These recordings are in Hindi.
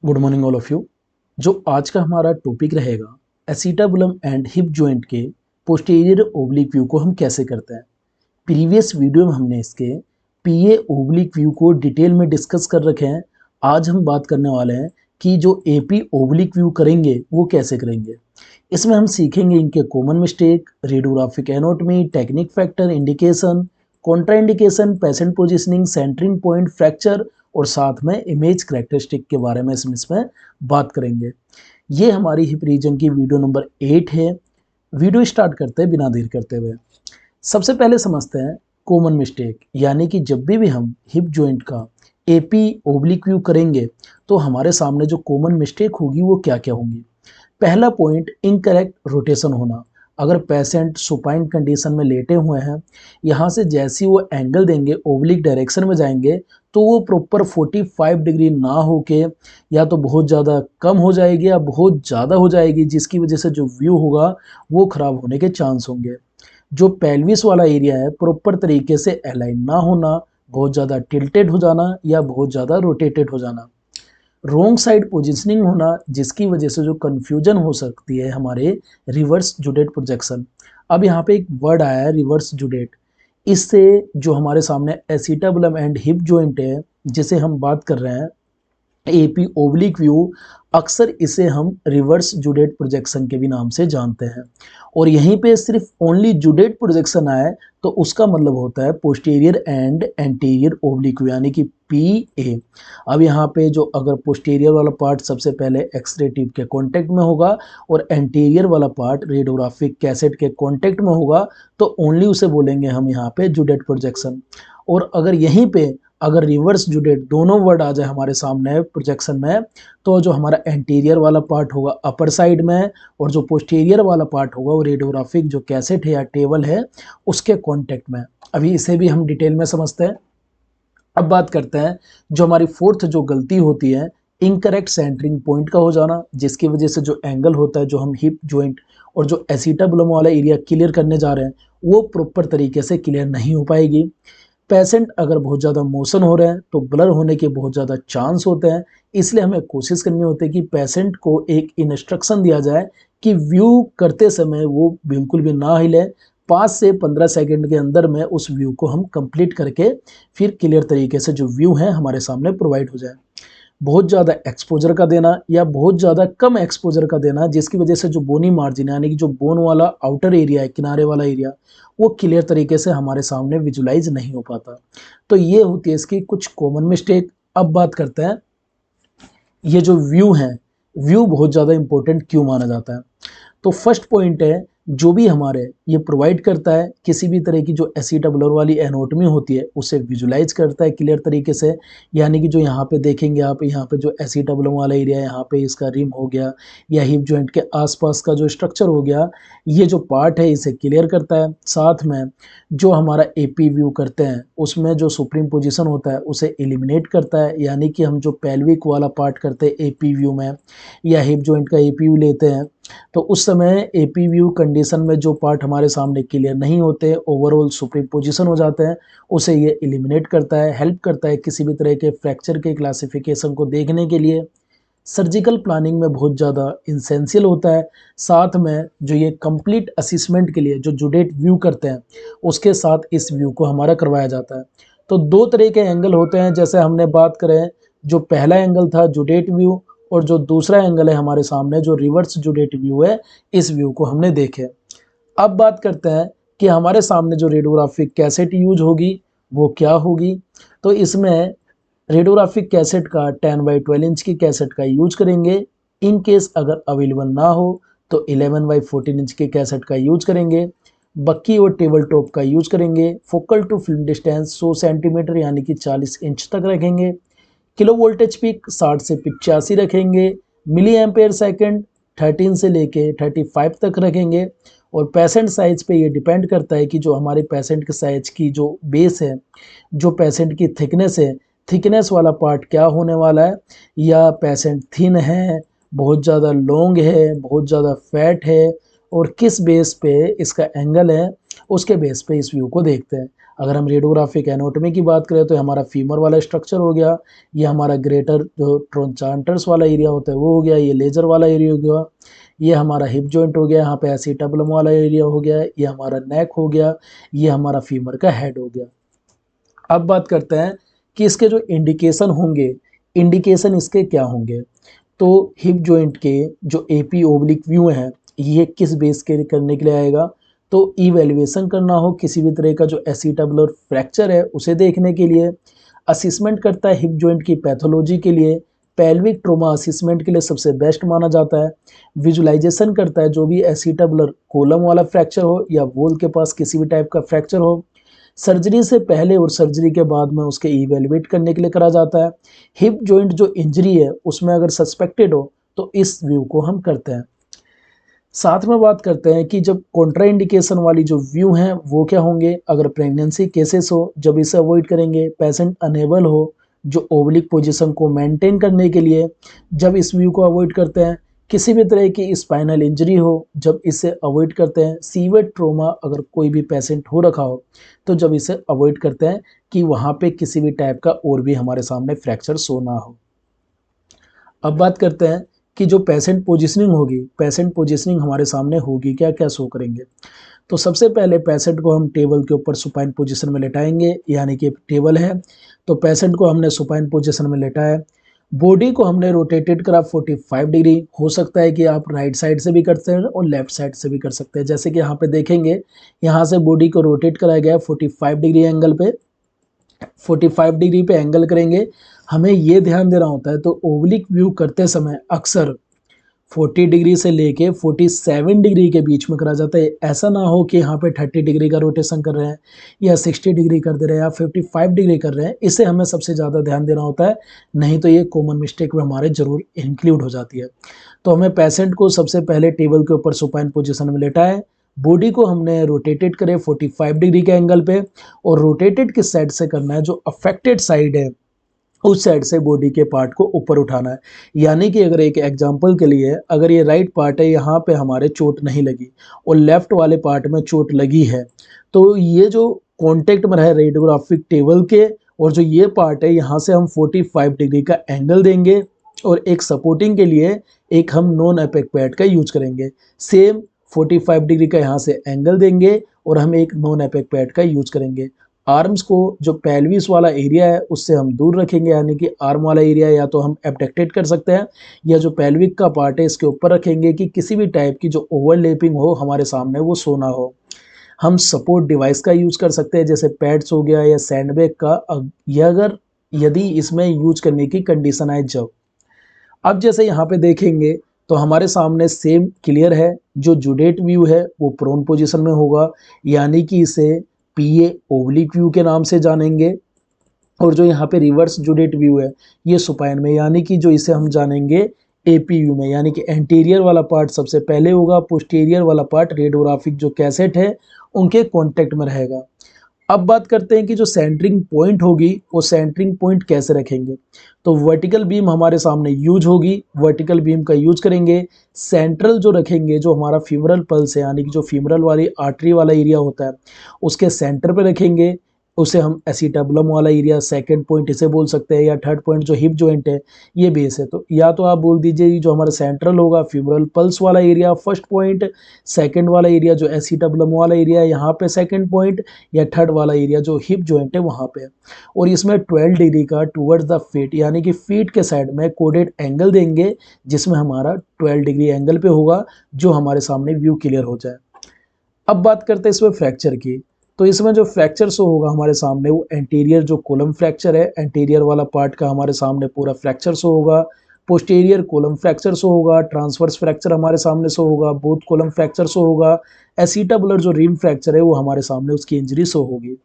Good morning all of you. जो आज का हमारा टॉपिक रहेगा, एसिटाबुलम एंड हिप जॉइंट के पोस्टीरियर ओब्लिक व्यू को हम कैसे करते हैं। प्रीवियस वीडियो में हमने इसके पीए ओब्लिक व्यू को डिटेल में डिस्कस कर रखे हैं। आज हम बात करने वाले हैं कि जो एपी ओब्लिक व्यू करेंगे वो कैसे करेंगे। इसमें हम सीखेंगे इनके common mistake, radiographic anatomy, technique factor, indication, contraindication, patient positioning, centering point, fracture और साथ में इमेज कैरेक्टरिस्टिक के बारे में इसमें बात करेंगे। ये हमारी हिप रीजन की वीडियो नंबर 8 है। वीडियो स्टार्ट करते हैं बिना देर करते हुए। सबसे पहले समझते हैं कॉमन मिस्टेक, यानी कि जब भी हम हिप जॉइंट का एपी ओब्लिक व्यू करेंगे तो हमारे सामने जो कॉमन मिस्टेक होगी वो क्या क्या होंगी। पहला पॉइंट, इनकरेक्ट रोटेशन होना। अगर पेशेंट सुपाइन कंडीशन में लेटे हुए हैं, यहाँ से जैसे ही वो एंगल देंगे ओब्लिक डायरेक्शन में जाएंगे तो वो प्रॉपर 45 डिग्री ना होके या तो बहुत ज़्यादा कम हो जाएगी या बहुत ज़्यादा हो जाएगी, जिसकी वजह से जो व्यू होगा वो खराब होने के चांस होंगे। जो पेल्विस वाला एरिया है प्रॉपर तरीके से अलाइन ना होना, बहुत ज़्यादा टिल्टेड हो जाना या बहुत ज़्यादा रोटेटेड हो जाना, रॉन्ग साइड पोजीशनिंग होना, जिसकी वजह से जो कन्फ्यूजन हो सकती है हमारे रिवर्स जुडेट प्रोजेक्शन। अब यहाँ पे एक वर्ड आया है रिवर्स जुडेट। इससे जो हमारे सामने एसिटाबुलम एंड हिप जॉइंट है जिसे हम बात कर रहे हैं एपी ओब्लिक व्यू, अक्सर इसे हम रिवर्स जुडेट प्रोजेक्शन के भी नाम से जानते हैं। और यहीं पे सिर्फ ओनली जुडेट प्रोजेक्शन आए तो उसका मतलब होता है posterior and anterior oblique view, यानी कि पीए। अब यहाँ पे जो अगर पोस्टीरियर वाला पार्ट सबसे पहले एक्सरे ट्यूब के कांटेक्ट में होगा और एंटीरियर वाला पार्ट रेडियोग्राफिक कैसेट के कांटेक्ट में होगा तो ओनली उसे बोलेंगे हम यहाँ पे जुडेट प्रोजेक्शन। और अगर यहीं पे अगर रिवर्स जुडेट दोनों वर्ड आ जाए हमारे सामने प्रोजेक्शन में तो जो हमारा एंटीरियर वाला पार्ट होगा अपर साइड में और जो पोस्टीरियर वाला पार्ट होगा वो रेडियोग्राफिक जो कैसेट है या टेबल है उसके कांटेक्ट में। अभी इसे भी हम डिटेल में समझते हैं। अब बात करते हैं जो हमारी फोर्थ जो गलती होती है, इनकरेक्ट सेंटरिंग पॉइंट का हो जाना, जिसकी वजह से जो एंगल होता है जो हम हिप जॉइंट और जो एसिटाबुलम वाला एरिया क्लियर करने जा रहे हैं वो प्रॉपर तरीके से क्लियर नहीं हो पाएगी। पेशेंट अगर बहुत ज़्यादा मोशन हो रहे हैं तो ब्लर होने के बहुत ज़्यादा चांस होते हैं, इसलिए हमें कोशिश करनी होती है कि पेशेंट को एक इंस्ट्रक्शन दिया जाए कि व्यू करते समय वो बिल्कुल भी ना हिले। 5 से 15 सेकंड के अंदर में उस व्यू को हम कंप्लीट करके फिर क्लियर तरीके से जो व्यू है हमारे सामने प्रोवाइड हो जाए। बहुत ज़्यादा एक्सपोजर का देना या बहुत ज़्यादा कम एक्सपोजर का देना, जिसकी वजह से जो बोनी मार्जिन यानी कि जो बोन वाला आउटर एरिया है, किनारे वाला एरिया, वो क्लियर तरीके से हमारे सामने विजुलाइज नहीं हो पाता। तो ये होती है इसकी कुछ कॉमन मिस्टेक। अब बात करते हैं ये जो व्यू है, व्यू बहुत ज़्यादा इंपॉर्टेंट क्यों माना जाता है। तो फर्स्ट पॉइंट है, जो भी हमारे ये प्रोवाइड करता है किसी भी तरह की जो एसिटाबुलर वाली एनाटॉमी होती है उसे विजुलाइज करता है क्लियर तरीके से। यानी कि जो यहाँ पे देखेंगे आप, यहाँ पे जो एसिटाबुलम वाला एरिया है, यहाँ पे इसका रिम हो गया या हिप जॉइंट के आसपास का जो स्ट्रक्चर हो गया, ये जो पार्ट है इसे क्लियर करता है। साथ में जो हमारा एपी व्यू करते हैं उसमें जो सुप्रीम पोजिशन होता है उसे एलिमिनेट करता है। यानी कि हम जो पेल्विक वाला पार्ट करते हैं एपी व्यू में या हिप जॉइंट का एपी व्यू लेते हैं तो उस समय एपी व्यू कंडीशन में जो पार्ट हमारे सामने क्लियर नहीं होते, ओवरऑल सुप्रीम पोजीशन हो जाते हैं, उसे ये एलिमिनेट करता है, हेल्प करता है किसी भी तरह के फ्रैक्चर के क्लासिफिकेशन को देखने के लिए। सर्जिकल प्लानिंग में बहुत ज़्यादा इंसेंशियल होता है। साथ में जो ये कंप्लीट असिस्मेंट के लिए जो जुडेट व्यू करते हैं उसके साथ इस व्यू को हमारा करवाया जाता है। तो दो तरह के एंगल होते हैं, जैसे हमने बात करें जो पहला एंगल था जुडेट व्यू और जो दूसरा एंगल है हमारे सामने जो रिवर्स जुडेट व्यू है, इस व्यू को हमने देखे। अब बात करते हैं कि हमारे सामने जो रेडियोग्राफिक कैसेट यूज होगी वो क्या होगी। तो इसमें रेडियोग्राफिक कैसेट का 10x12 इंच की कैसेट का यूज करेंगे। इन केस अगर अवेलेबल ना हो तो 11x14 इंच की कैसेट का यूज करेंगे। बक्की और टेबल टॉप का यूज करेंगे। Focal to film distance 100 centimetre यानी कि 40 इंच तक रखेंगे। किलो वोल्टेज पिक 60 से 85 रखेंगे। मिली एम्पेयर सेकंड 13 से लेके 35 तक रखेंगे। और पेशेंट साइज पे ये डिपेंड करता है कि जो हमारे पेशेंट के साइज की जो बेस है, जो पेशेंट की थिकनेस है, थिकनेस वाला पार्ट क्या होने वाला है, या पेशेंट थिन है, बहुत ज़्यादा लॉन्ग है, बहुत ज़्यादा फैट है और किस बेस पे इसका एंगल है, उसके बेस पे इस व्यू को देखते हैं। अगर हम रेडियोग्राफिक एनाटॉमी की बात करें तो हमारा फीमर वाला स्ट्रक्चर हो गया, ये हमारा ग्रेटर जो ट्रोंचांटर्स वाला एरिया होता है वो हो गया, ये लेजर वाला एरिया हो गया, ये हमारा हिप जॉइंट हो गया, यहाँ पे एसिटाबुलम वाला एरिया हो गया, ये हमारा नेक हो गया, ये हमारा फीमर का हेड हो गया। अब बात करते हैं कि इसके जो इंडिकेशन होंगे, इंडिकेशन इसके क्या होंगे। तो हिप जॉइंट के जो एपी ओब्लिक व्यू हैं, ये किस बेस के करने के लिए आएगा, तो इवैल्यूएशन करना हो किसी भी तरह का जो एसिटाबुलर फ्रैक्चर है उसे देखने के लिए, असिसमेंट करता है हिप जॉइंट की पैथोलॉजी के लिए, पेल्विक ट्रोमा असिसमेंट के लिए सबसे बेस्ट माना जाता है, विजुलाइजेशन करता है जो भी एसिटाबुलर कोलम वाला फ्रैक्चर हो या वोल के पास किसी भी टाइप का फ्रैक्चर हो, सर्जरी से पहले और सर्जरी के बाद में उसके इवेलुएट करने के लिए करा जाता है। हिप जॉइंट जो इंजरी है उसमें अगर सस्पेक्टेड हो तो इस व्यू को हम करते हैं। साथ में बात करते हैं कि जब कॉन्ट्राइंडिकेशन वाली जो व्यू हैं वो क्या होंगे। अगर प्रेगनेंसी केसेस हो जब इसे अवॉइड करेंगे, पेशेंट अनेबल हो जो ओब्लिक पोजीशन को मेंटेन करने के लिए जब इस व्यू को अवॉइड करते हैं, किसी भी तरह की स्पाइनल इंजरी हो जब इसे अवॉइड करते हैं, सीवियर ट्रोमा अगर कोई भी पेशेंट हो रखा हो तो जब इसे अवॉइड करते हैं कि वहाँ पे किसी भी टाइप का और भी हमारे सामने फ्रैक्चर शो ना हो। अब बात करते हैं कि जो पेशेंट पोजीशनिंग होगी, पेशेंट पोजीशनिंग हमारे सामने होगी क्या क्या शो करेंगे। तो सबसे पहले पेशेंट को हम टेबल के ऊपर सुपाइन पोजीशन में लेटाएंगे, यानी कि टेबल है तो पेशेंट को हमने सुपाइन पोजीशन में लेटाया, बॉडी को हमने रोटेटेड करा 45 डिग्री। हो सकता है कि आप राइट साइड से भी करते हैं और लेफ्ट साइड से भी कर सकते हैं। जैसे कि यहाँ पे देखेंगे, यहाँ से बॉडी को रोटेट कराया गया 45 डिग्री एंगल पे, 45 डिग्री पे एंगल करेंगे। हमें ये ध्यान देना होता है तो ओब्लिक व्यू करते समय अक्सर 40 डिग्री से लेके 47 डिग्री के बीच में करा जाता है। ऐसा ना हो कि यहाँ पे 30 डिग्री का रोटेशन कर रहे हैं या 60 डिग्री कर दे रहे हैं या 55 डिग्री कर रहे हैं, इसे हमें सबसे ज़्यादा ध्यान देना होता है, नहीं तो ये कॉमन मिस्टेक में हमारे जरूर इंक्लूड हो जाती है। तो हमें पेशेंट को सबसे पहले टेबल के ऊपर सुपाइन पोजिशन में लेटाएं, बॉडी को हमने रोटेटेड करे 45 डिग्री के एंगल पे, और रोटेटेड किस साइड से करना है, जो अफेक्टेड साइड है उस साइड से बॉडी के पार्ट को ऊपर उठाना है। यानी कि अगर एक एग्जांपल के लिए, अगर ये राइट पार्ट है, यहाँ पे हमारे चोट नहीं लगी और लेफ्ट वाले पार्ट में चोट लगी है, तो ये जो कांटेक्ट में रहे रेडियोग्राफिक टेबल के और जो ये पार्ट है, यहाँ से हम 45 डिग्री का एंगल देंगे और एक सपोर्टिंग के लिए एक हम नॉन एपेक पैड का यूज करेंगे। सेम 45 डिग्री का यहाँ से एंगल देंगे और हम एक नॉन एपेक पैड का यूज करेंगे। आर्म्स को जो पेल्विस वाला एरिया है उससे हम दूर रखेंगे, यानी कि आर्म वाला एरिया या तो हम एब्डक्टेड कर सकते हैं या जो पेल्विक का पार्ट है इसके ऊपर रखेंगे कि किसी भी टाइप की जो ओवरलैपिंग हो हमारे सामने वो सोना हो। हम सपोर्ट डिवाइस का यूज कर सकते हैं जैसे पैड्स हो गया या सैंडबैग का, यदि इसमें यूज करने की कंडीशन आए जब। अब जैसे यहाँ पे देखेंगे तो हमारे सामने सेम क्लियर है, जो जुडेट व्यू है वो प्रोन पोजीशन में होगा, यानी कि इसे पीए ओब्लिक व्यू के नाम से जानेंगे, और जो यहाँ पे रिवर्स जुडेट व्यू है ये सुपाइन में, यानी कि जो इसे हम जानेंगे एपी व्यू में, यानी कि एंटीरियर वाला पार्ट सबसे पहले होगा, पोस्टीरियर वाला पार्ट रेडियोग्राफिक जो कैसेट है उनके कॉन्टेक्ट में रहेगा। अब बात करते हैं कि जो सेंटरिंग पॉइंट होगी वो सेंटरिंग पॉइंट कैसे रखेंगे। तो वर्टिकल बीम हमारे सामने यूज होगी, वर्टिकल बीम का यूज करेंगे। सेंट्रल जो रखेंगे, जो हमारा फीमरल पल्स है यानी कि जो फीमरल वाली आर्टरी वाला एरिया होता है उसके सेंटर पे रखेंगे, उसे हम एसिटाबुलम वाला एरिया सेकंड पॉइंट इसे बोल सकते हैं, या थर्ड पॉइंट जो हिप जॉइंट है ये बेस है। तो या तो आप बोल दीजिए जो हमारा सेंट्रल होगा फीमरल पल्स वाला एरिया फर्स्ट पॉइंट, सेकंड वाला एरिया जो एसिटाबुलम वाला एरिया यहाँ पे सेकंड पॉइंट, या थर्ड वाला एरिया जो हिप जॉइंट है वहाँ पे। और इसमें 12 डिग्री का टूवर्ड्स द फीट, यानी कि फीट के साइड में कोडेड एंगल देंगे जिसमें हमारा 12 डिग्री एंगल पे होगा, जो हमारे सामने व्यू क्लियर हो जाए। अब बात करते हैं इसमें फ्रैक्चर की। तो इसमें जो फ्रैक्चर शो होगा हमारे सामने वो एंटीरियर जो कोलम फ्रैक्चर है, एंटीरियर वाला पार्ट का हमारे सामने पूरा फ्रैक्चर शो होगा, पोस्टीरियर कोलम फ्रैक्चर शो होगा, ट्रांसवर्स फ्रैक्चर हमारे सामने शो होगा, बोथ कोलम फ्रैक्चर शो होगा, एसिटाबुलर जो रिम फ्रैक्चर है वो हमारे सामने उसकी इंजरी शो होगी।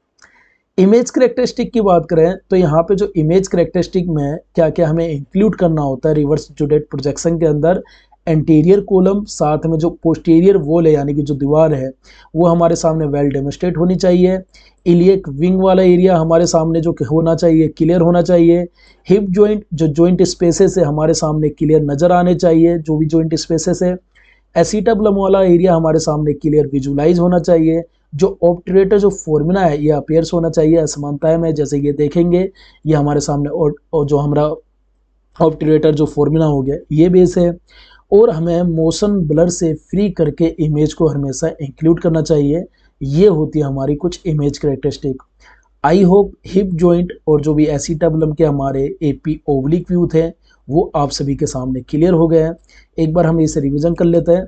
इमेज करेक्टरिस्टिक की बात करें तो यहाँ पे जो इमेज करेक्टरिस्टिक में क्या क्या हमें इंक्लूड करना होता है रिवर्स जुडेट प्रोजेक्शन के अंदर, एंटीरियर कोलम साथ में जो पोस्टीरियर वॉल है यानी कि जो दीवार है वो हमारे सामने वेल डेमोस्ट्रेट होनी चाहिए, इलियक विंग वाला एरिया हमारे सामने जो होना चाहिए क्लियर होना चाहिए, हिप जॉइंट जो जॉइंट स्पेसेस है हमारे सामने क्लियर नजर आने चाहिए, जो भी जॉइंट स्पेसेस है, एसिटाबुलम वाला एरिया हमारे सामने क्लियर विजुलाइज होना चाहिए, जो ऑब्टरेटर जो फॉर्मूला है ये अपीयर्स होना चाहिए असमानताएं में, जैसे ये देखेंगे ये हमारे सामने और जो हमारा ऑब्टरेटर जो फॉर्मूला हो गया ये बेस है। और हमें मोशन ब्लर से फ्री करके इमेज को हमेशा इंक्लूड करना चाहिए। ये होती है हमारी कुछ image characteristic. I hope hip joint और जो भी एसिटाबुलम के हमारे एपी ओब्लिक व्यू थे वो आप सभी के सामने क्लियर हो गए हैं। एक बार हम इसे रिवीजन कर लेते हैं।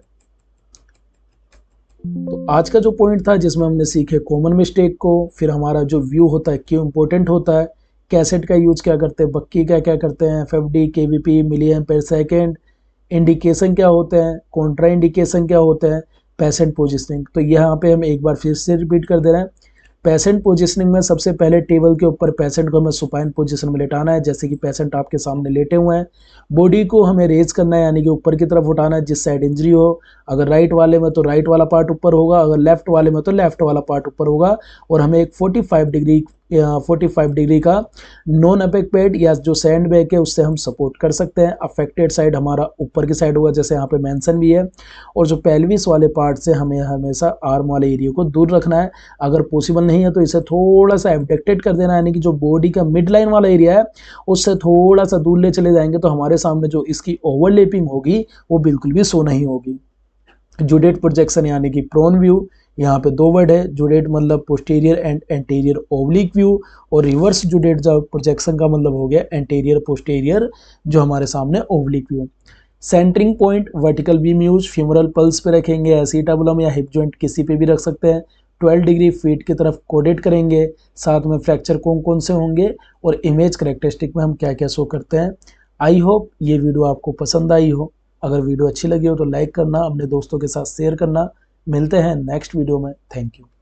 तो आज का जो पॉइंट था जिसमें हमने सीखे कॉमन मिस्टेक को, फिर हमारा जो व्यू होता है क्यों इंपॉर्टेंट होता है, कैसेट का यूज क्या करते हैं, बक्की क्या क्या करते हैं, FFD, KVP, milli ampere second, indication क्या होते हैं, कॉन्ट्रा इंडिकेशन क्या होते हैं, पेसेंट पोजिशनिंग। तो यहाँ पे हम एक बार फिर से रिपीट कर दे रहे हैं। पेशेंट पोजीशनिंग में सबसे पहले टेबल के ऊपर पेशेंट को हमें सुपाइन पोजीशन में लेटाना है, जैसे कि पेशेंट आपके सामने लेटे हुए हैं। बॉडी को हमें रेज करना है, यानी कि ऊपर की तरफ उठाना है जिस साइड इंजरी हो। अगर राइट वाले में तो राइट वाला पार्ट ऊपर होगा, अगर लेफ्ट वाले में तो लेफ्ट वाला पार्ट ऊपर होगा। और हमें एक 45 डिग्री का नॉन अपेक पैड या जो सैंड बैग है उससे हम सपोर्ट कर सकते हैं। अफेक्टेड साइड हमारा ऊपर की साइड होगा, जैसे यहाँ पे मेंशन भी है। और जो पेल्विस वाले पार्ट से हमें हमेशा आर्म वाले एरिया को दूर रखना है। अगर पॉसिबल नहीं है तो इसे थोड़ा सा एबडक्टेड कर देना है, यानी कि जो बॉडी का मिड लाइन वाला एरिया है उससे थोड़ा सा दूर ले चले जाएंगे तो हमारे सामने जो इसकी ओवरलैपिंग होगी वो बिल्कुल भी शो नहीं होगी। जुडेट प्रोजेक्शन यानी कि प्रोन व्यू, यहाँ पे दो वर्ड है, जुडेट मतलब posterior and anterior oblique view, और रिवर्स जुडेट जो प्रोजेक्शन का मतलब हो गया एंटीरियर पोस्टीरियर जो हमारे सामने oblique view. Centering point vertical beam use, femoral pulse पे रखेंगे, एसिटाबुलम या हिप जॉइंट किसी पे भी रख सकते हैं। 12 डिग्री फीट की तरफ कोडेट करेंगे, साथ में फ्रैक्चर कौन कौन से होंगे और इमेज करेक्टरिस्टिक में हम क्या क्या शो करते हैं। आई होप ये वीडियो आपको पसंद आई हो। अगर वीडियो अच्छी लगी हो तो लाइक करना, अपने दोस्तों के साथ शेयर करना। मिलते हैं नेक्स्ट वीडियो में। Thank you.